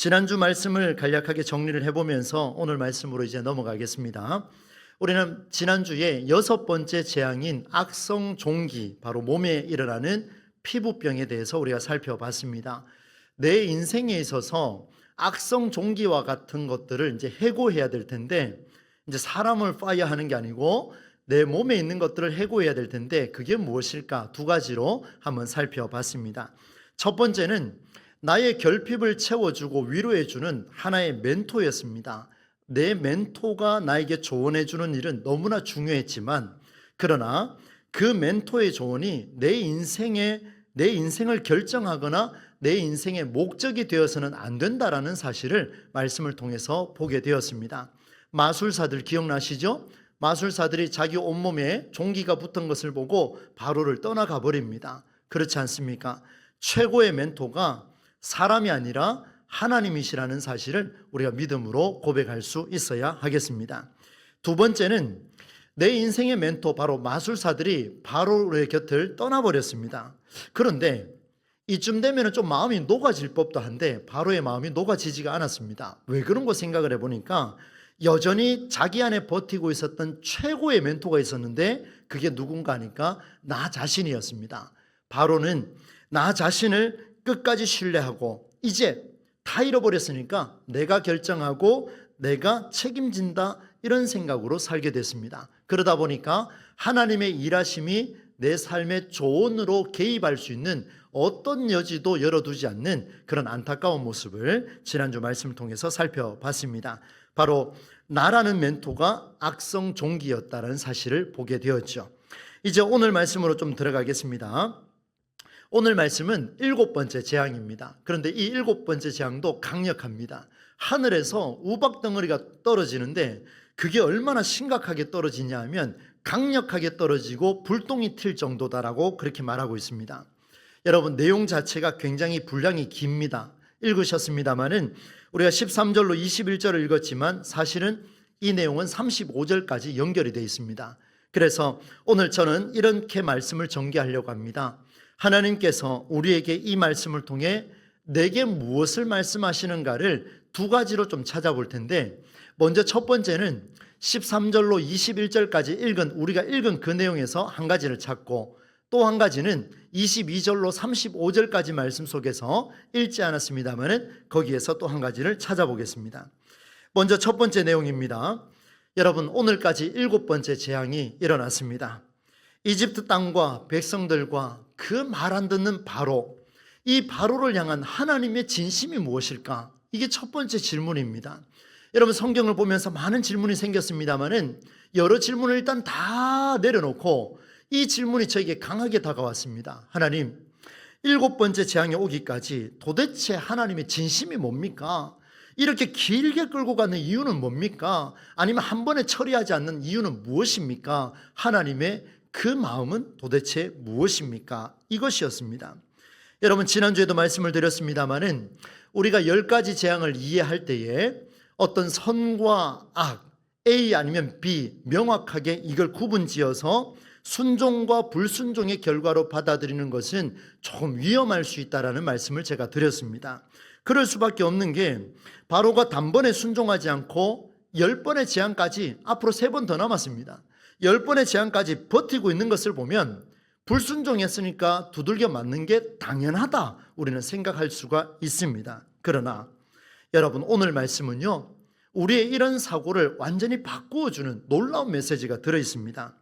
지난주 말씀을 간략하게 정리를 해보면서 오늘 말씀으로 이제 넘어가겠습니다. 우리는 지난주에 6번째 재앙인 악성 종기, 바로 몸에 일어나는 피부병에 대해서 우리가 살펴봤습니다. 내 인생에 있어서 악성 종기와 같은 것들을 이제 해고해야 될 텐데, 이제 사람을 파이어하는 게 아니고 내 몸에 있는 것들을 해고해야 될 텐데, 그게 무엇일까? 두 가지로 한번 살펴봤습니다. 첫 번째는 나의 결핍을 채워주고 위로해주는 하나의 멘토였습니다. 내 멘토가 나에게 조언해주는 일은 너무나 중요했지만, 그러나 그 멘토의 조언이 내 인생을 결정하거나 내 인생의 목적이 되어서는 안 된다라는 사실을 말씀을 통해서 보게 되었습니다. 마술사들 기억나시죠? 마술사들이 자기 온몸에 종기가 붙은 것을 보고 바로를 떠나가 버립니다. 그렇지 않습니까? 최고의 멘토가 사람이 아니라 하나님이시라는 사실을 우리가 믿음으로 고백할 수 있어야 하겠습니다. 두 번째는 내 인생의 멘토, 바로 마술사들이 바로의 곁을 떠나버렸습니다. 그런데 이쯤 되면 좀 마음이 녹아질 법도 한데 바로의 마음이 녹아지지가 않았습니다. 왜 그런 거 생각을 해보니까 여전히 자기 안에 버티고 있었던 최고의 멘토가 있었는데, 그게 누군가 하니까 나 자신이었습니다. 바로는 나 자신을 끝까지 신뢰하고 이제 다 잃어버렸으니까 내가 결정하고 내가 책임진다, 이런 생각으로 살게 됐습니다. 그러다 보니까 하나님의 일하심이 내 삶의 조언으로 개입할 수 있는 어떤 여지도 열어두지 않는 그런 안타까운 모습을 지난주 말씀을 통해서 살펴봤습니다. 바로 나라는 멘토가 악성 종기였다는 사실을 보게 되었죠. 이제 오늘 말씀으로 좀 들어가겠습니다. 오늘 말씀은 7번째 재앙입니다. 그런데 이 7번째 재앙도 강력합니다. 하늘에서 우박덩어리가 떨어지는데 그게 얼마나 심각하게 떨어지냐 하면 강력하게 떨어지고 불똥이 튈 정도다라고 그렇게 말하고 있습니다. 여러분, 내용 자체가 굉장히 분량이 깁니다. 읽으셨습니다마는 우리가 13절로 21절을 읽었지만 사실은 이 내용은 35절까지 연결이 되어 있습니다. 그래서 오늘 저는 이렇게 말씀을 전개하려고 합니다. 하나님께서 우리에게 이 말씀을 통해 내게 무엇을 말씀하시는가를 두 가지로 좀 찾아볼 텐데, 먼저 첫 번째는 13절로 21절까지 우리가 읽은 그 내용에서 한 가지를 찾고, 또 한 가지는 22절로 35절까지 말씀 속에서 읽지 않았습니다만 거기에서 또 한 가지를 찾아보겠습니다. 먼저 첫 번째 내용입니다. 여러분, 오늘까지 7번째 재앙이 일어났습니다. 이집트 땅과 백성들과 그 말 안 듣는 바로, 이 바로를 향한 하나님의 진심이 무엇일까? 이게 첫 번째 질문입니다. 여러분, 성경을 보면서 많은 질문이 생겼습니다만은 여러 질문을 일단 다 내려놓고 이 질문이 저에게 강하게 다가왔습니다. 하나님, 7번째 재앙이 오기까지 도대체 하나님의 진심이 뭡니까? 이렇게 길게 끌고 가는 이유는 뭡니까? 아니면 한 번에 처리하지 않는 이유는 무엇입니까? 하나님의 그 마음은 도대체 무엇입니까? 이것이었습니다. 여러분, 지난주에도 말씀을 드렸습니다마는 우리가 10가지 재앙을 이해할 때에 어떤 선과 악, A 아니면 B, 명확하게 이걸 구분지어서 순종과 불순종의 결과로 받아들이는 것은 조금 위험할 수 있다라는 말씀을 제가 드렸습니다. 그럴 수밖에 없는 게, 바로가 단번에 순종하지 않고 10번의 재앙까지, 앞으로 3번 더 남았습니다. 10번의 재앙까지 버티고 있는 것을 보면 불순종했으니까 두들겨 맞는 게 당연하다, 우리는 생각할 수가 있습니다. 그러나 여러분, 오늘 말씀은요, 우리의 이런 사고를 완전히 바꾸어주는 놀라운 메시지가 들어있습니다.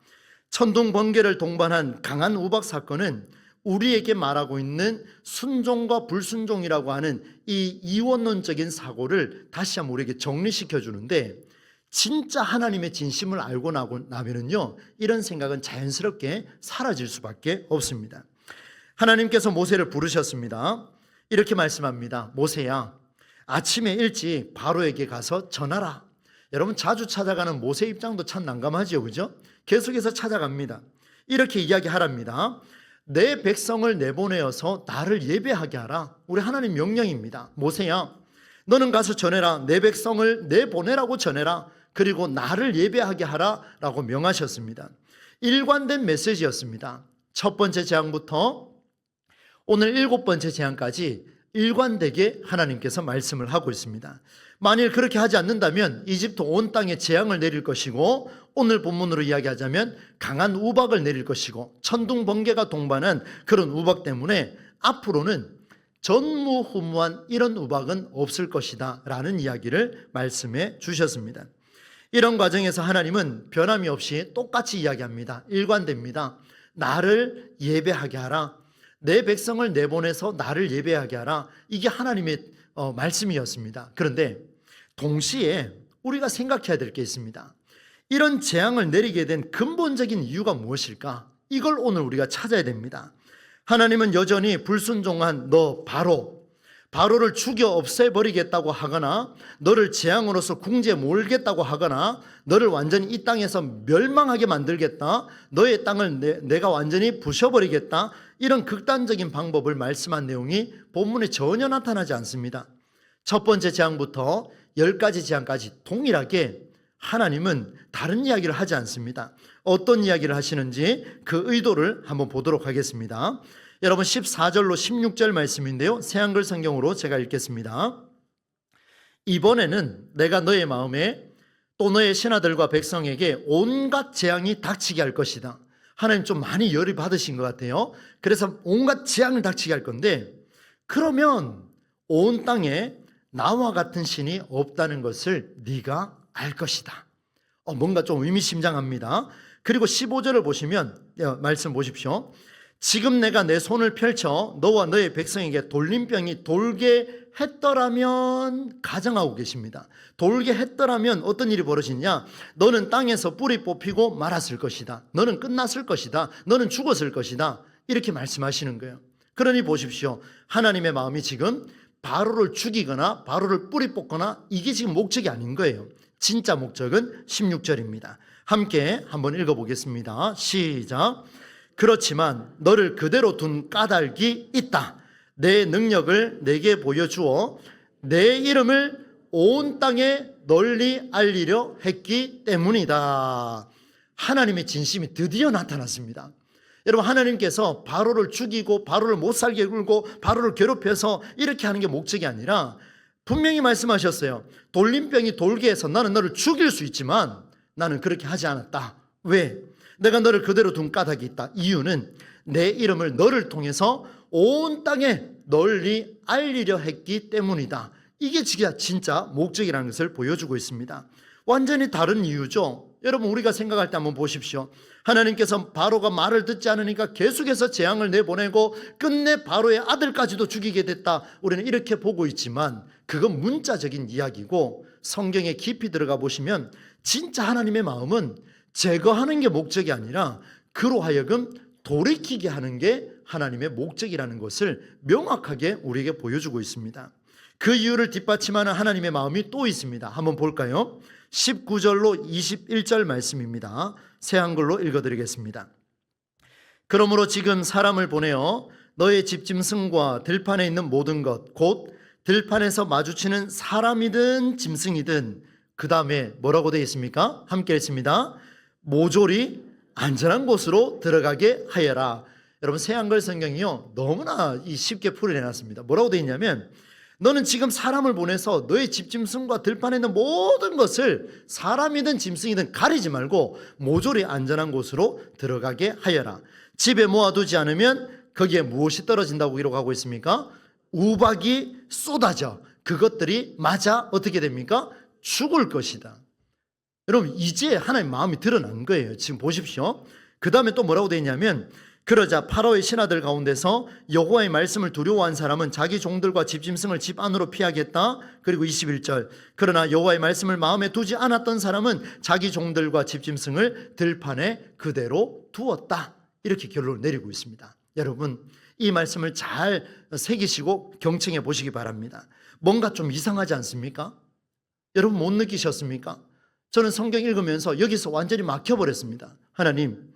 천둥 번개를 동반한 강한 우박 사건은 우리에게 말하고 있는 순종과 불순종이라고 하는 이 이원론적인 사고를 다시 한번 우리에게 정리시켜 주는데, 진짜 하나님의 진심을 알고 나면은요, 이런 생각은 자연스럽게 사라질 수밖에 없습니다. 하나님께서 모세를 부르셨습니다. 이렇게 말씀합니다. 모세야, 아침에 일찍 바로에게 가서 전하라. 여러분, 자주 찾아가는 모세 입장도 참 난감하죠, 그죠? 계속해서 찾아갑니다. 이렇게 이야기하랍니다. 내 백성을 내보내어서 나를 예배하게 하라. 우리 하나님 명령입니다. 모세야, 너는 가서 전해라. 내 백성을 내보내라고 전해라. 그리고 나를 예배하게 하라 라고 명하셨습니다. 일관된 메시지였습니다. 첫 번째 재앙부터 오늘 7번째 재앙까지 일관되게 하나님께서 말씀을 하고 있습니다. 만일 그렇게 하지 않는다면 이집트 온 땅에 재앙을 내릴 것이고, 오늘 본문으로 이야기하자면 강한 우박을 내릴 것이고, 천둥 번개가 동반한 그런 우박 때문에 앞으로는 전무후무한 이런 우박은 없을 것이다 라는 이야기를 말씀해 주셨습니다. 이런 과정에서 하나님은 변함이 없이 똑같이 이야기합니다. 일관됩니다. 나를 예배하게 하라. 내 백성을 내보내서 나를 예배하게 하라. 이게 하나님의 말씀이었습니다. 그런데 동시에 우리가 생각해야 될 게 있습니다. 이런 재앙을 내리게 된 근본적인 이유가 무엇일까? 이걸 오늘 우리가 찾아야 됩니다. 하나님은 여전히 불순종한 너 바로를 죽여 없애버리겠다고 하거나, 너를 재앙으로서 궁지에 몰겠다고 하거나, 너를 완전히 이 땅에서 멸망하게 만들겠다, 너의 땅을 내가 완전히 부셔버리겠다, 이런 극단적인 방법을 말씀한 내용이 본문에 전혀 나타나지 않습니다. 첫 번째 재앙부터 10가지 재앙까지 동일하게 하나님은 다른 이야기를 하지 않습니다. 어떤 이야기를 하시는지 그 의도를 한번 보도록 하겠습니다. 여러분 14절로 16절 말씀인데요, 새한글 성경으로 제가 읽겠습니다. 이번에는 내가 너의 마음에 또 너의 신하들과 백성에게 온갖 재앙이 닥치게 할 것이다. 하나님 좀 많이 열이 받으신 것 같아요. 그래서 온갖 재앙을 닥치게 할 건데, 그러면 온 땅에 나와 같은 신이 없다는 것을 네가 알 것이다. 뭔가 좀 의미심장합니다. 그리고 15절을 보시면 말씀 보십시오. 지금 내가 내 손을 펼쳐 너와 너의 백성에게 돌림병이 돌게 했더라면, 가정하고 계십니다. 돌게 했더라면 어떤 일이 벌어지냐? 너는 땅에서 뿌리 뽑히고 말았을 것이다. 너는 끝났을 것이다. 너는 죽었을 것이다. 이렇게 말씀하시는 거예요. 그러니 보십시오. 하나님의 마음이 지금 바로를 죽이거나 바로를 뿌리 뽑거나 이게 지금 목적이 아닌 거예요. 진짜 목적은 16절입니다. 함께 한번 읽어보겠습니다. 시작. 그렇지만 너를 그대로 둔 까닭이 있다. 내 능력을 내게 보여주어 내 이름을 온 땅에 널리 알리려 했기 때문이다. 하나님의 진심이 드디어 나타났습니다. 여러분, 하나님께서 바로를 죽이고 바로를 못 살게 굴고 바로를 괴롭혀서 이렇게 하는 게 목적이 아니라 분명히 말씀하셨어요. 돌림병이 돌게 해서 나는 너를 죽일 수 있지만 나는 그렇게 하지 않았다. 왜? 내가 너를 그대로 둔 까닭이 있다. 이유는 내 이름을 너를 통해서 온 땅에 널리 알리려 했기 때문이다. 이게 진짜 목적이라는 것을 보여주고 있습니다. 완전히 다른 이유죠. 여러분, 우리가 생각할 때 한번 보십시오. 하나님께서 바로가 말을 듣지 않으니까 계속해서 재앙을 내보내고 끝내 바로의 아들까지도 죽이게 됐다. 우리는 이렇게 보고 있지만 그건 문자적인 이야기고, 성경에 깊이 들어가 보시면 진짜 하나님의 마음은 제거하는 게 목적이 아니라 그로 하여금 돌이키게 하는 게 하나님의 목적이라는 것을 명확하게 우리에게 보여주고 있습니다. 그 이유를 뒷받침하는 하나님의 마음이 또 있습니다. 한번 볼까요? 19절로 21절 말씀입니다. 새 한글로 읽어드리겠습니다. 그러므로 지금 사람을 보내어 너의 집짐승과 들판에 있는 모든 것, 곧 들판에서 마주치는 사람이든 짐승이든, 그 다음에 뭐라고 되어 있습니까? 함께 읽습니다. 모조리 안전한 곳으로 들어가게 하여라. 여러분, 새한글 성경이요 너무나 쉽게 풀어내놨습니다. 뭐라고 되어 있냐면, 너는 지금 사람을 보내서 너의 집짐승과 들판에 있는 모든 것을 사람이든 짐승이든 가리지 말고 모조리 안전한 곳으로 들어가게 하여라. 집에 모아두지 않으면 거기에 무엇이 떨어진다고 기록하고 있습니까? 우박이 쏟아져 그것들이 맞아 어떻게 됩니까? 죽을 것이다. 여러분, 이제 하나님 마음이 드러난 거예요. 지금 보십시오. 그 다음에 또 뭐라고 되어 있냐면, 그러자 파라오의 신하들 가운데서 여호와의 말씀을 두려워한 사람은 자기 종들과 집짐승을 집 안으로 피하겠다. 그리고 21절, 그러나 여호와의 말씀을 마음에 두지 않았던 사람은 자기 종들과 집짐승을 들판에 그대로 두었다. 이렇게 결론을 내리고 있습니다. 여러분, 이 말씀을 잘 새기시고 경청해 보시기 바랍니다. 뭔가 좀 이상하지 않습니까? 여러분, 못 느끼셨습니까? 저는 성경 읽으면서 여기서 완전히 막혀버렸습니다. 하나님,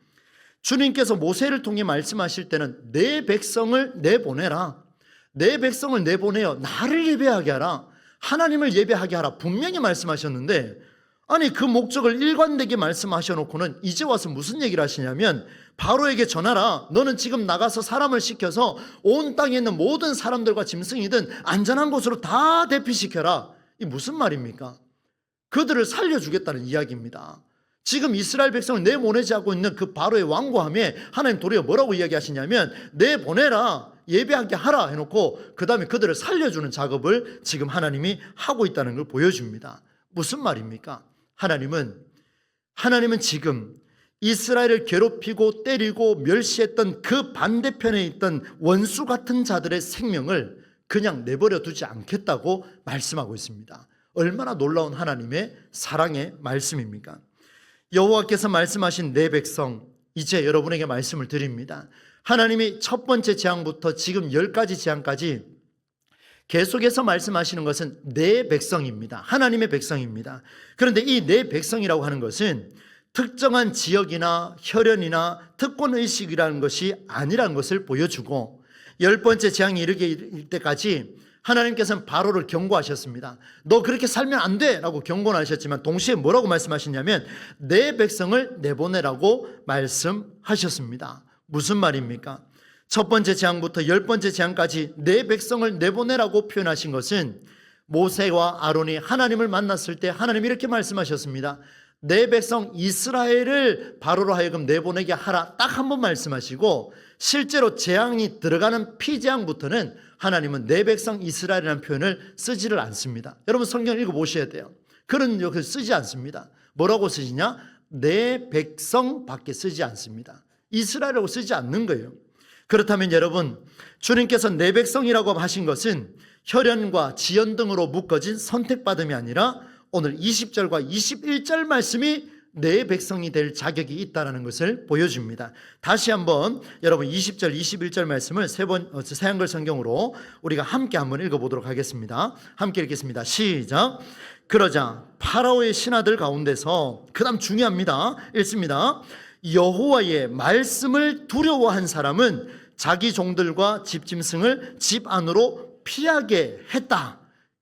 주님께서 모세를 통해 말씀하실 때는 내 백성을 내보내라, 내 백성을 내보내어 나를 예배하게 하라, 하나님을 예배하게 하라 분명히 말씀하셨는데, 아니 그 목적을 일관되게 말씀하셔놓고는 이제 와서 무슨 얘기를 하시냐면 바로에게 전하라. 너는 지금 나가서 사람을 시켜서 온 땅에 있는 모든 사람들과 짐승이든 안전한 곳으로 다 대피시켜라. 이 무슨 말입니까? 그들을 살려주겠다는 이야기입니다. 지금 이스라엘 백성을 내보내지 않고 있는 그 바로의 완고함에 하나님 도리어 뭐라고 이야기하시냐면 내보내라, 예배하게 하라 해놓고 그 다음에 그들을 살려주는 작업을 지금 하나님이 하고 있다는 걸 보여줍니다. 무슨 말입니까? 하나님은 지금 이스라엘을 괴롭히고 때리고 멸시했던 그 반대편에 있던 원수 같은 자들의 생명을 그냥 내버려 두지 않겠다고 말씀하고 있습니다. 얼마나 놀라운 하나님의 사랑의 말씀입니까? 여호와께서 말씀하신 내 백성, 이제 여러분에게 말씀을 드립니다. 하나님이 첫 번째 재앙부터 지금 10가지 재앙까지 계속해서 말씀하시는 것은 내 백성입니다. 하나님의 백성입니다. 그런데 이 내 백성이라고 하는 것은 특정한 지역이나 혈연이나 특권의식이라는 것이 아니라는 것을 보여주고 10번째 재앙이 이르게 때까지 하나님께서는 바로를 경고하셨습니다. 너 그렇게 살면 안 돼 라고 경고는 하셨지만 동시에 뭐라고 말씀하셨냐면 내 백성을 내보내라고 말씀하셨습니다. 무슨 말입니까? 첫 번째 재앙부터 10번째 재앙까지 내 백성을 내보내라고 표현하신 것은 모세와 아론이 하나님을 만났을 때 하나님이 이렇게 말씀하셨습니다. 내 백성 이스라엘을 바로로 하여금 내보내게 하라 딱 한 번 말씀하시고 실제로 재앙이 들어가는 피재앙부터는 하나님은 내 백성 이스라엘이라는 표현을 쓰지를 않습니다. 여러분 성경 읽어보셔야 돼요. 그런 것을 쓰지 않습니다. 뭐라고 쓰시냐? 내 백성밖에 쓰지 않습니다. 이스라엘이라고 쓰지 않는 거예요. 그렇다면 여러분, 주님께서 내 백성이라고 하신 것은 혈연과 지연 등으로 묶어진 선택받음이 아니라 오늘 20절과 21절 말씀이 내 백성이 될 자격이 있다는 것을 보여줍니다. 다시 한번 여러분 20절 21절 말씀을 새 한글 성경으로 우리가 함께 한번 읽어보도록 하겠습니다. 함께 읽겠습니다. 시작. 그러자 파라오의 신하들 가운데서 그 다음 중요합니다. 읽습니다. 여호와의 말씀을 두려워한 사람은 자기 종들과 집짐승을 집 안으로 피하게 했다.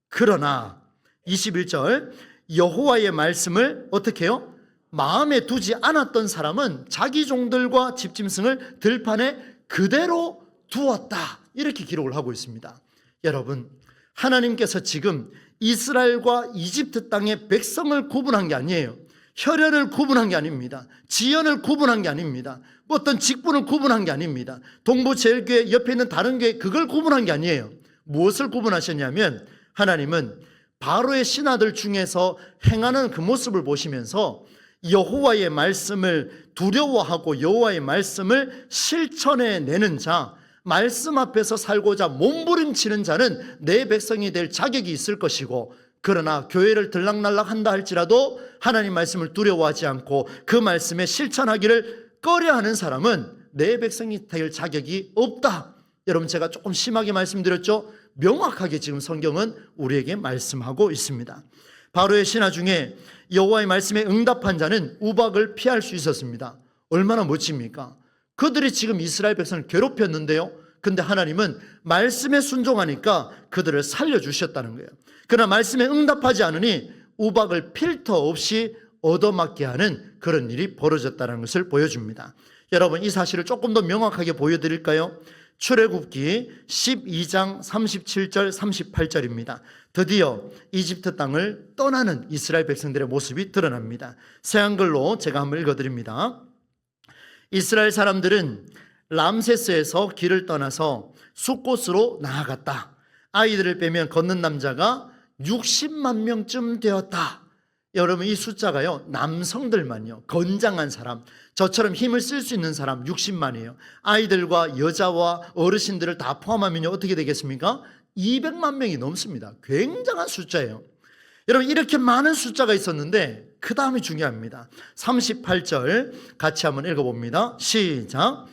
그러나 21절 여호와의 말씀을 어떻게 해요? 마음에 두지 않았던 사람은 자기 종들과 집짐승을 들판에 그대로 두었다. 이렇게 기록을 하고 있습니다. 여러분, 하나님께서 지금 이스라엘과 이집트 땅의 백성을 구분한 게 아니에요. 혈연을 구분한 게 아닙니다. 지연을 구분한 게 아닙니다. 어떤 직분을 구분한 게 아닙니다. 동부제일교회 옆에 있는 다른 교회 그걸 구분한 게 아니에요. 무엇을 구분하셨냐면 하나님은 바로의 신하들 중에서 행하는 그 모습을 보시면서 여호와의 말씀을 두려워하고 여호와의 말씀을 실천해내는 자, 말씀 앞에서 살고자 몸부림치는 자는 내 백성이 될 자격이 있을 것이고, 그러나 교회를 들락날락 한다 할지라도 하나님 말씀을 두려워하지 않고 그 말씀에 실천하기를 꺼려하는 사람은 내 백성이 될 자격이 없다. 여러분, 제가 조금 심하게 말씀드렸죠? 명확하게 지금 성경은 우리에게 말씀하고 있습니다. 바로의 신하 중에 여호와의 말씀에 응답한 자는 우박을 피할 수 있었습니다. 얼마나 멋집니까? 그들이 지금 이스라엘 백성을 괴롭혔는데요, 근데 하나님은 말씀에 순종하니까 그들을 살려주셨다는 거예요. 그러나 말씀에 응답하지 않으니 우박을 필터 없이 얻어맞게 하는 그런 일이 벌어졌다는 것을 보여줍니다. 여러분, 이 사실을 조금 더 명확하게 보여드릴까요? 출애굽기 12장 37절 38절입니다. 드디어 이집트 땅을 떠나는 이스라엘 백성들의 모습이 드러납니다. 새 한글로 제가 한번 읽어드립니다. 이스라엘 사람들은 람세스에서 길을 떠나서 숫곳으로 나아갔다. 아이들을 빼면 걷는 남자가 60만 명쯤 되었다. 여러분, 이 숫자가요, 남성들만요, 건장한 사람, 저처럼 힘을 쓸 수 있는 사람 60만이에요. 아이들과 여자와 어르신들을 다 포함하면 어떻게 되겠습니까? 200만 명이 넘습니다. 굉장한 숫자예요. 여러분, 이렇게 많은 숫자가 있었는데 그 다음이 중요합니다. 38절 같이 한번 읽어봅니다. 시작.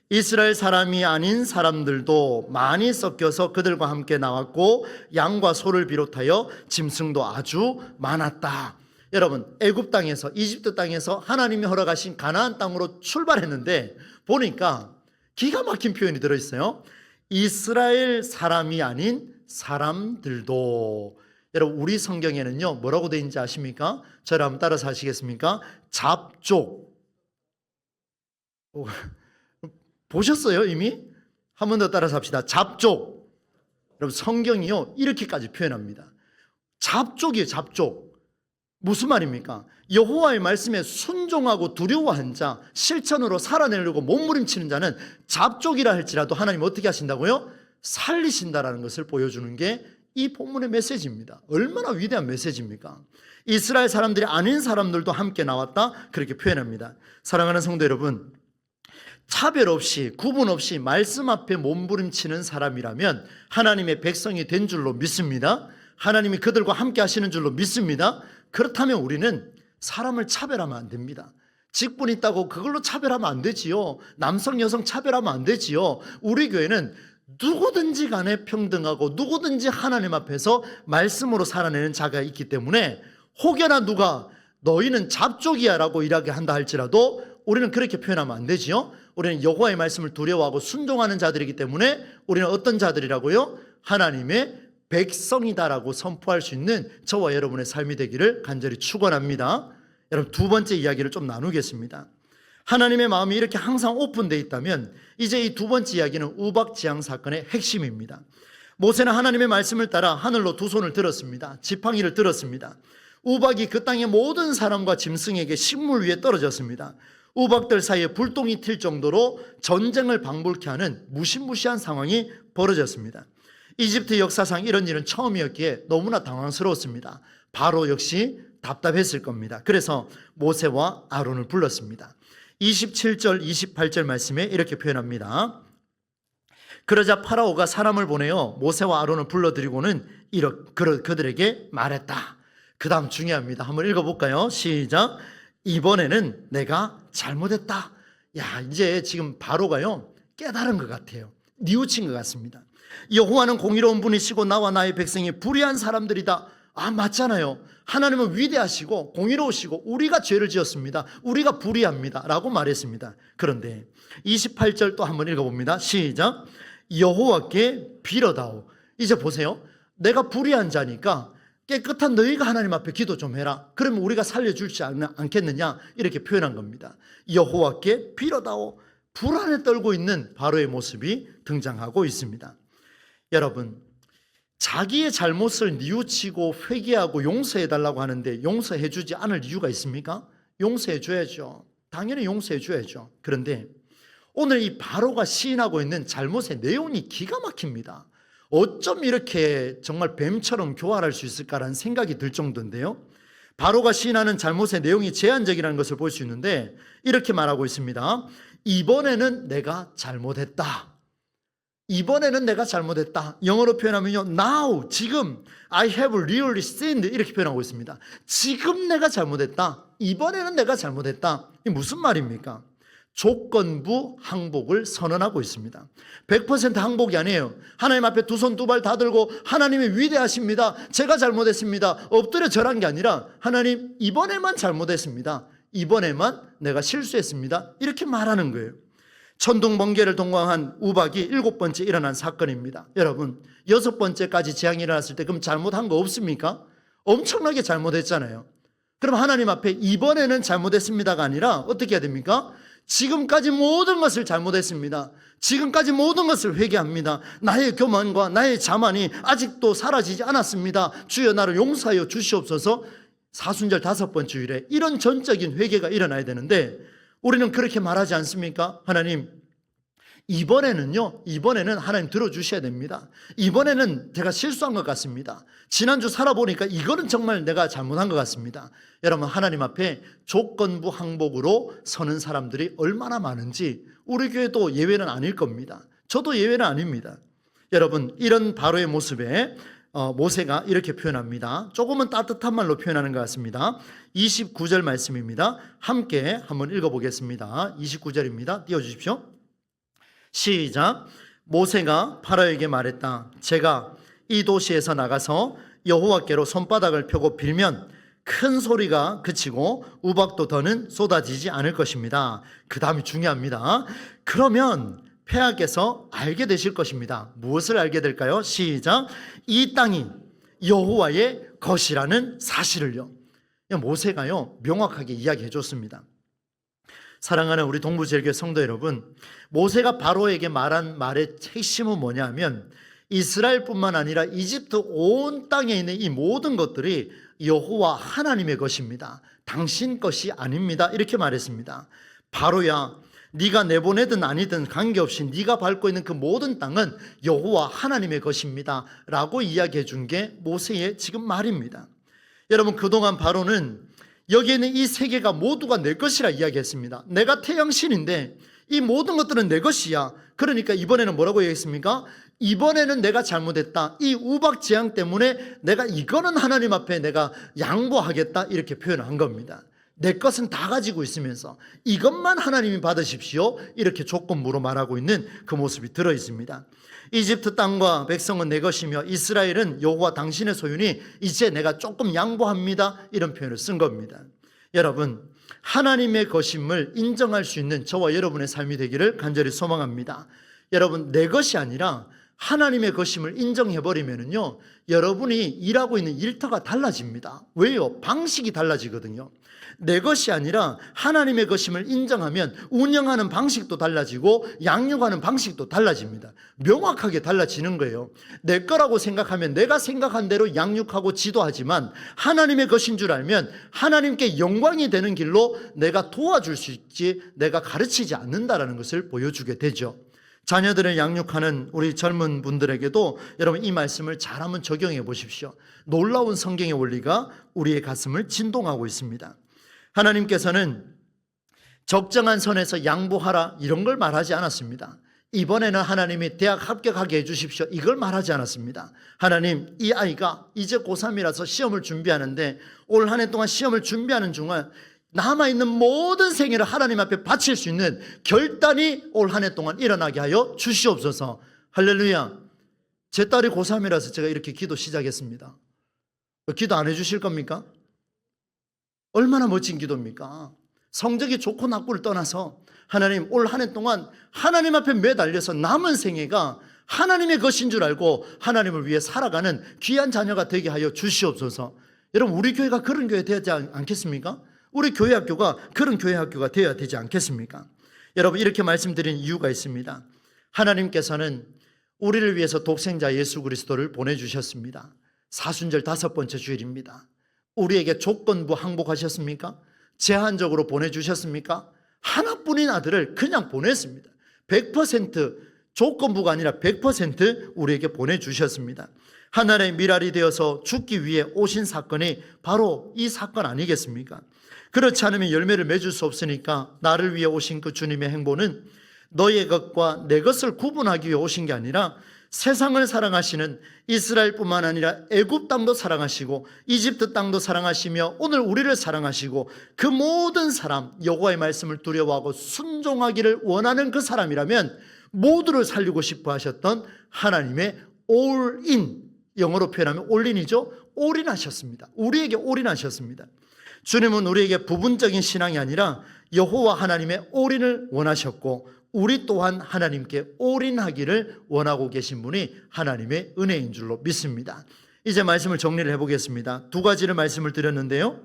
이스라엘 사람이 아닌 사람들도 많이 섞여서 그들과 함께 나왔고 양과 소를 비롯하여 짐승도 아주 많았다. 여러분, 애굽 땅에서, 이집트 땅에서 하나님이 허락하신 가나안 땅으로 출발했는데 보니까 기가 막힌 표현이 들어있어요. 이스라엘 사람이 아닌 사람들도. 여러분, 우리 성경에는요 뭐라고 되어 있는지 아십니까? 저를 한번 따라서 하시겠습니까? 잡족. 보셨어요 이미? 한 번 더 따라서 합시다. 잡족. 여러분 성경이요 이렇게까지 표현합니다. 잡족이에요. 잡족. 무슨 말입니까? 여호와의 말씀에 순종하고 두려워한 자, 실천으로 살아내려고 몸부림치는 자는 잡족이라 할지라도 하나님 어떻게 하신다고요? 살리신다라는 것을 보여주는 게 이 본문의 메시지입니다. 얼마나 위대한 메시지입니까? 이스라엘 사람들이 아닌 사람들도 함께 나왔다 그렇게 표현합니다. 사랑하는 성도 여러분, 차별 없이 구분 없이 말씀 앞에 몸부림치는 사람이라면 하나님의 백성이 된 줄로 믿습니다. 하나님이 그들과 함께 하시는 줄로 믿습니다. 그렇다면 우리는 사람을 차별하면 안 됩니다. 직분 있다고 그걸로 차별하면 안 되지요. 남성 여성 차별하면 안 되지요. 우리 교회는 누구든지 간에 평등하고 누구든지 하나님 앞에서 말씀으로 살아내는 자가 있기 때문에 혹여나 누가 너희는 잡족이야 라고 이야기 한다 할지라도 우리는 그렇게 표현하면 안 되지요. 우리는 여호와의 말씀을 두려워하고 순종하는 자들이기 때문에 우리는 어떤 자들이라고요? 하나님의 백성이다라고 선포할 수 있는 저와 여러분의 삶이 되기를 간절히 축원합니다. 여러분 두 번째 이야기를 좀 나누겠습니다. 하나님의 마음이 이렇게 항상 오픈되어 있다면 이제 이 두 번째 이야기는 우박지향 사건의 핵심입니다. 모세는 하나님의 말씀을 따라 하늘로 두 손을 들었습니다. 지팡이를 들었습니다. 우박이 그 땅의 모든 사람과 짐승에게 식물 위에 떨어졌습니다. 우박들 사이에 불똥이 튈 정도로 전쟁을 방불케 하는 무시무시한 상황이 벌어졌습니다. 이집트 역사상 이런 일은 처음이었기에 너무나 당황스러웠습니다. 바로 역시 답답했을 겁니다. 그래서 모세와 아론을 불렀습니다. 27절 28절 말씀에 이렇게 표현합니다. 그러자 파라오가 사람을 보내어 모세와 아론을 불러들이고는 그들에게 말했다. 그 다음 중요합니다. 한번 읽어볼까요? 시작. 이번에는 내가 잘못했다. 야, 이제 지금 바로가요 깨달은 것 같아요. 뉘우친 것 같습니다. 여호와는 공의로운 분이시고 나와 나의 백성이 불의한 사람들이다. 아, 맞잖아요. 하나님은 위대하시고 공의로우시고 우리가 죄를 지었습니다. 우리가 불의합니다 라고 말했습니다. 그런데 28절 또 한번 읽어봅니다. 시작. 여호와께 빌어다오. 이제 보세요. 내가 불의한 자니까 깨끗한 너희가 하나님 앞에 기도 좀 해라. 그러면 우리가 살려주지 않겠느냐 이렇게 표현한 겁니다. 여호와께 빌어다오. 불안에 떨고 있는 바로의 모습이 등장하고 있습니다. 여러분, 자기의 잘못을 뉘우치고 회개하고 용서해달라고 하는데 용서해주지 않을 이유가 있습니까? 용서해줘야죠. 당연히 용서해줘야죠. 그런데 오늘 이 바로가 시인하고 있는 잘못의 내용이 기가 막힙니다. 어쩜 이렇게 정말 뱀처럼 교활할 수 있을까라는 생각이 들 정도인데요. 바로가 시인하는 잘못의 내용이 제한적이라는 것을 볼 수 있는데 이렇게 말하고 있습니다. 이번에는 내가 잘못했다. 이번에는 내가 잘못했다. 영어로 표현하면요, now, 지금 I have really sinned 이렇게 표현하고 있습니다. 지금 내가 잘못했다. 이번에는 내가 잘못했다. 이게 무슨 말입니까? 조건부 항복을 선언하고 있습니다. 100% 항복이 아니에요. 하나님 앞에 두 손 두 발 다 들고 하나님이 위대하십니다. 제가 잘못했습니다. 엎드려 절한 게 아니라 하나님 이번에만 잘못했습니다. 이번에만 내가 실수했습니다. 이렇게 말하는 거예요. 천둥번개를 동강한 우박이 7번째 일어난 사건입니다. 여러분 6번째까지 재앙이 일어났을 때 그럼 잘못한 거 없습니까? 엄청나게 잘못했잖아요. 그럼 하나님 앞에 이번에는 잘못했습니다가 아니라 어떻게 해야 됩니까? 지금까지 모든 것을 잘못했습니다. 지금까지 모든 것을 회개합니다. 나의 교만과 나의 자만이 아직도 사라지지 않았습니다. 주여 나를 용서하여 주시옵소서. 사순절 5번째 주일에 이런 전적인 회개가 일어나야 되는데 우리는 그렇게 말하지 않습니까? 하나님 이번에는 하나님 들어주셔야 됩니다. 이번에는 제가 실수한 것 같습니다. 지난주 살아보니까 이거는 정말 내가 잘못한 것 같습니다. 여러분 하나님 앞에 조건부 항복으로 서는 사람들이 얼마나 많은지 우리 교회도 예외는 아닐 겁니다. 저도 예외는 아닙니다. 여러분 이런 바로의 모습에 모세가 이렇게 표현합니다. 조금은 따뜻한 말로 표현하는 것 같습니다. 29절 말씀입니다. 함께 한번 읽어보겠습니다. 29절입니다. 띄워주십시오. 시작. 모세가 파라오에게 말했다. 제가 이 도시에서 나가서 여호와께로 손바닥을 펴고 빌면 큰 소리가 그치고 우박도 더는 쏟아지지 않을 것입니다. 그 다음이 중요합니다. 그러면 폐하께서 알게 되실 것입니다. 무엇을 알게 될까요? 시작. 이 땅이 여호와의 것이라는 사실을요. 모세가요 명확하게 이야기해 줬습니다. 사랑하는 우리 동부제일교회 성도 여러분, 모세가 바로에게 말한 말의 핵심은 뭐냐면 이스라엘뿐만 아니라 이집트 온 땅에 있는 이 모든 것들이 여호와 하나님의 것입니다. 당신 것이 아닙니다. 이렇게 말했습니다. 바로야, 네가 내보내든 아니든 관계없이 네가 밟고 있는 그 모든 땅은 여호와 하나님의 것입니다 라고 이야기해 준 게 모세의 지금 말입니다. 여러분, 그동안 바로는 여기에 있는 이 세계가 모두가 내 것이라 이야기했습니다. 내가 태양신인데 이 모든 것들은 내 것이야. 그러니까 이번에는 뭐라고 얘기했습니까? 이번에는 내가 잘못했다. 이 우박재앙 때문에 내가 이거는 하나님 앞에 내가 양보하겠다. 이렇게 표현한 겁니다. 내 것은 다 가지고 있으면서 이것만 하나님이 받으십시오. 이렇게 조건부로 말하고 있는 그 모습이 들어 있습니다. 이집트 땅과 백성은 내 것이며 이스라엘은 여호와 당신의 소유니 이제 내가 조금 양보합니다. 이런 표현을 쓴 겁니다. 여러분, 하나님의 것임을 인정할 수 있는 저와 여러분의 삶이 되기를 간절히 소망합니다. 여러분, 내 것이 아니라 하나님의 것임을 인정해버리면요, 여러분이 일하고 있는 일터가 달라집니다. 왜요? 방식이 달라지거든요. 내 것이 아니라 하나님의 것임을 인정하면 운영하는 방식도 달라지고 양육하는 방식도 달라집니다. 명확하게 달라지는 거예요. 내 거라고 생각하면 내가 생각한 대로 양육하고 지도하지만 하나님의 것인 줄 알면 하나님께 영광이 되는 길로 내가 도와줄 수 있지 내가 가르치지 않는다라는 것을 보여주게 되죠. 자녀들을 양육하는 우리 젊은 분들에게도 여러분 이 말씀을 잘 한번 적용해 보십시오. 놀라운 성경의 원리가 우리의 가슴을 진동하고 있습니다. 하나님께서는 적정한 선에서 양보하라 이런 걸 말하지 않았습니다. 이번에는 하나님이 대학 합격하게 해주십시오 이걸 말하지 않았습니다. 하나님, 이 아이가 이제 고3이라서 시험을 준비하는데 올 한 해 동안 시험을 준비하는 중간 남아있는 모든 생애를 하나님 앞에 바칠 수 있는 결단이 올 한 해 동안 일어나게 하여 주시옵소서. 할렐루야. 제 딸이 고3이라서 제가 이렇게 기도 시작했습니다. 기도 안 해주실 겁니까? 얼마나 멋진 기도입니까? 성적이 좋고 나쁘를 떠나서 하나님, 올 한 해 동안 하나님 앞에 매달려서 남은 생애가 하나님의 것인 줄 알고 하나님을 위해 살아가는 귀한 자녀가 되게 하여 주시옵소서. 여러분, 우리 교회가 그런 교회 되지 않겠습니까? 우리 교회 학교가 그런 교회 학교가 되어야 되지 않겠습니까? 여러분, 이렇게 말씀드린 이유가 있습니다. 하나님께서는 우리를 위해서 독생자 예수 그리스도를 보내주셨습니다. 사순절 5번째 주일입니다. 우리에게 조건부 항복하셨습니까? 제한적으로 보내주셨습니까? 하나뿐인 아들을 그냥 보냈습니다. 100% 조건부가 아니라 100% 우리에게 보내주셨습니다. 하늘의 미랄이 되어서 죽기 위해 오신 사건이 바로 이 사건 아니겠습니까? 그렇지 않으면 열매를 맺을 수 없으니까 나를 위해 오신 그 주님의 행보는 너의 것과 내 것을 구분하기 위해 오신 게 아니라 세상을 사랑하시는 이스라엘뿐만 아니라 애굽 땅도 사랑하시고 이집트 땅도 사랑하시며 오늘 우리를 사랑하시고 그 모든 사람, 여호와의 말씀을 두려워하고 순종하기를 원하는 그 사람이라면 모두를 살리고 싶어 하셨던 하나님의 올인, 영어로 표현하면 올인이죠. 올인하셨습니다. 우리에게 올인하셨습니다. 주님은 우리에게 부분적인 신앙이 아니라 여호와 하나님의 올인을 원하셨고 우리 또한 하나님께 올인하기를 원하고 계신 분이 하나님의 은혜인 줄로 믿습니다. 이제 말씀을 정리를 해보겠습니다. 2가지를 말씀을 드렸는데요.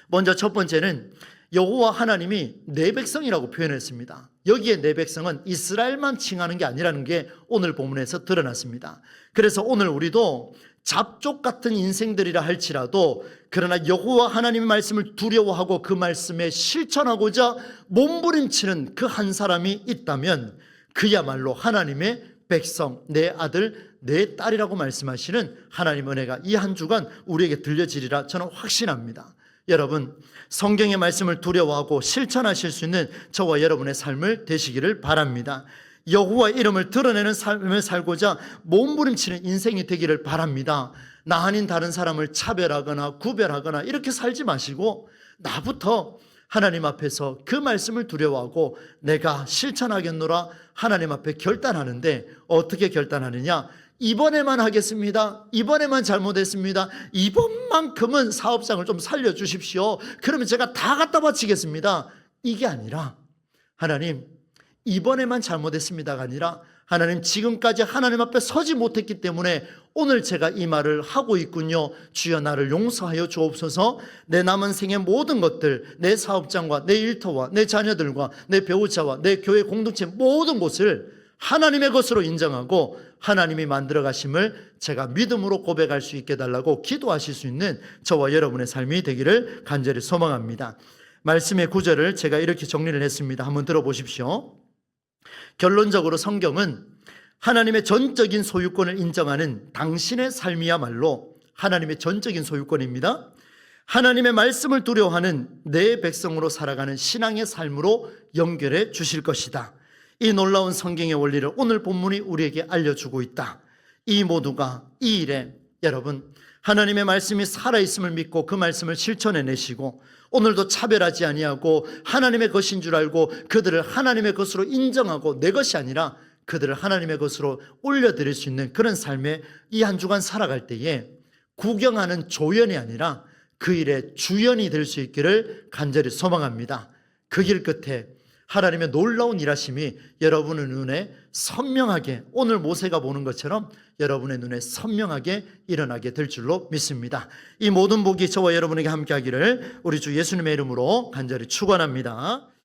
먼저 첫 번째는 여호와 하나님이 내 백성이라고 표현했습니다. 여기에 내 백성은 이스라엘만 칭하는 게 아니라는 게 오늘 본문에서 드러났습니다. 그래서 오늘 우리도 잡족 같은 인생들이라 할지라도 그러나 여호와 하나님의 말씀을 두려워하고 그 말씀에 실천하고자 몸부림치는 그 한 사람이 있다면 그야말로 하나님의 백성, 내 아들, 내 딸이라고 말씀하시는 하나님 은혜가 이 한 주간 우리에게 들려지리라 저는 확신합니다. 여러분, 성경의 말씀을 두려워하고 실천하실 수 있는 저와 여러분의 삶을 되시기를 바랍니다. 여호와의 이름을 드러내는 삶을 살고자 몸부림치는 인생이 되기를 바랍니다. 나 아닌 다른 사람을 차별하거나 구별하거나 이렇게 살지 마시고 나부터 하나님 앞에서 그 말씀을 두려워하고 내가 실천하겠노라 하나님 앞에 결단하는데 어떻게 결단하느냐? 이번에만 하겠습니다. 이번에만 잘못했습니다. 이번만큼은 사업장을 좀 살려주십시오. 그러면 제가 다 갖다 바치겠습니다. 이게 아니라 하나님, 이번에만 잘못했습니다가 아니라 하나님, 지금까지 하나님 앞에 서지 못했기 때문에 오늘 제가 이 말을 하고 있군요. 주여 나를 용서하여 주옵소서. 내 남은 생의 모든 것들, 내 사업장과 내 일터와 내 자녀들과 내 배우자와 내 교회 공동체 모든 곳을 하나님의 것으로 인정하고 하나님이 만들어 가심을 제가 믿음으로 고백할 수 있게 해달라고 기도하실 수 있는 저와 여러분의 삶이 되기를 간절히 소망합니다. 말씀의 구절을 제가 이렇게 정리를 했습니다. 한번 들어보십시오. 결론적으로 성경은 하나님의 전적인 소유권을 인정하는 당신의 삶이야말로 하나님의 전적인 소유권입니다. 하나님의 말씀을 두려워하는 내 백성으로 살아가는 신앙의 삶으로 연결해 주실 것이다. 이 놀라운 성경의 원리를 오늘 본문이 우리에게 알려주고 있다. 이 모두가 이 일에 여러분, 하나님의 말씀이 살아있음을 믿고 그 말씀을 실천해내시고 오늘도 차별하지 아니하고 하나님의 것인 줄 알고 그들을 하나님의 것으로 인정하고 내 것이 아니라 그들을 하나님의 것으로 올려드릴 수 있는 그런 삶에 이 한 주간 살아갈 때에 구경하는 조연이 아니라 그 일의 주연이 될 수 있기를 간절히 소망합니다. 그 길 끝에 하나님의 놀라운 일하심이 여러분의 눈에 선명하게, 오늘 모세가 보는 것처럼 여러분의 눈에 선명하게 일어나게 될 줄로 믿습니다. 이 모든 복이 저와 여러분에게 함께 하기를 우리 주 예수님의 이름으로 간절히 축원합니다.